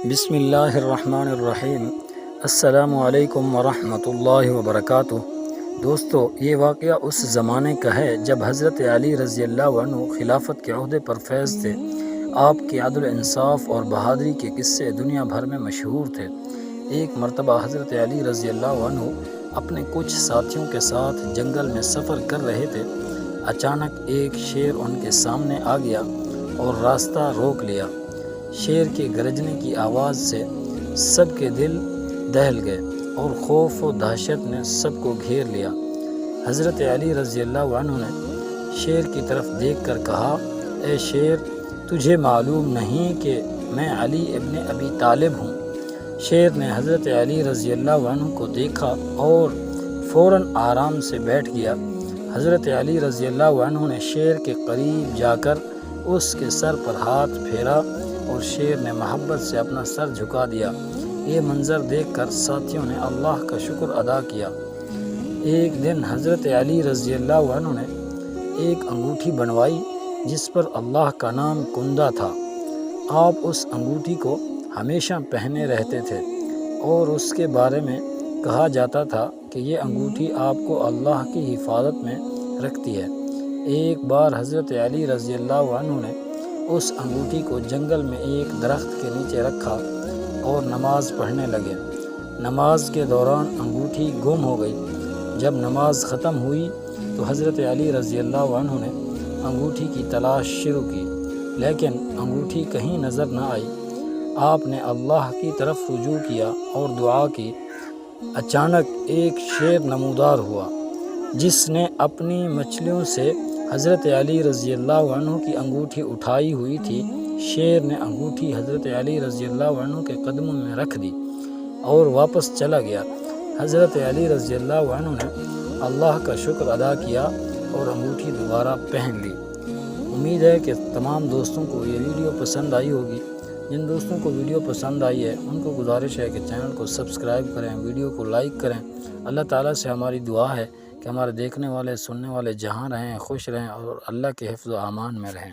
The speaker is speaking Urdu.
بسم اللہ الرحمن الرحیم۔ السلام علیکم ورحمۃ اللہ وبرکاتہ۔ دوستو، یہ واقعہ اس زمانے کا ہے جب حضرت علی رضی اللہ عنہ خلافت کے عہدے پر فیض تھے۔ آپ کے عدل انصاف اور بہادری کے قصے دنیا بھر میں مشہور تھے۔ ایک مرتبہ حضرت علی رضی اللہ عنہ اپنے کچھ ساتھیوں کے ساتھ جنگل میں سفر کر رہے تھے۔ اچانک ایک شیر ان کے سامنے آ گیا اور راستہ روک لیا۔ شیر کے گرجنے کی آواز سے سب کے دل دہل گئے اور خوف و دہشت نے سب کو گھیر لیا۔ حضرت علی رضی اللہ عنہ نے شیر کی طرف دیکھ کر کہا، اے شیر، تجھے معلوم نہیں کہ میں علی ابن ابی طالب ہوں؟ شیر نے حضرت علی رضی اللہ عنہ کو دیکھا اور فوراً آرام سے بیٹھ گیا۔ حضرت علی رضی اللہ عنہ نے شیر کے قریب جا کر اس کے سر پر ہاتھ پھیرا اور شیر نے محبت سے اپنا سر جھکا دیا۔ یہ منظر دیکھ کر ساتھیوں نے اللہ کا شکر ادا کیا۔ ایک دن حضرت علی رضی اللہ عنہ نے ایک انگوٹھی بنوائی جس پر اللہ کا نام کندہ تھا۔ آپ اس انگوٹھی کو ہمیشہ پہنے رہتے تھے اور اس کے بارے میں کہا جاتا تھا کہ یہ انگوٹھی آپ کو اللہ کی حفاظت میں رکھتی ہے۔ ایک بار حضرت علی رضی اللہ عنہ نے اس انگوٹھی کو جنگل میں ایک درخت کے نیچے رکھا اور نماز پڑھنے لگے۔ نماز کے دوران انگوٹھی گم ہو گئی۔ جب نماز ختم ہوئی تو حضرت علی رضی اللہ عنہ نے انگوٹھی کی تلاش شروع کی، لیکن انگوٹھی کہیں نظر نہ آئی۔ آپ نے اللہ کی طرف رجوع کیا اور دعا کی۔ اچانک ایک شیر نمودار ہوا جس نے اپنی مچھلیوں سے حضرت علی رضی اللہ عنہ کی انگوٹھی اٹھائی ہوئی تھی۔ شیر نے انگوٹھی حضرت علی رضی اللہ عنہ کے قدموں میں رکھ دی اور واپس چلا گیا۔ حضرت علی رضی اللہ عنہ نے اللہ کا شکر ادا کیا اور انگوٹھی دوبارہ پہن لی۔ امید ہے کہ تمام دوستوں کو یہ ویڈیو پسند آئی ہوگی۔ جن دوستوں کو ویڈیو پسند آئی ہے ان کو گزارش ہے کہ چینل کو سبسکرائب کریں، ویڈیو کو لائک کریں۔ اللہ تعالیٰ سے ہماری دعا ہے کہ ہمارے دیکھنے والے سننے والے جہاں رہیں خوش رہیں اور اللہ کے حفظ و امان میں رہیں۔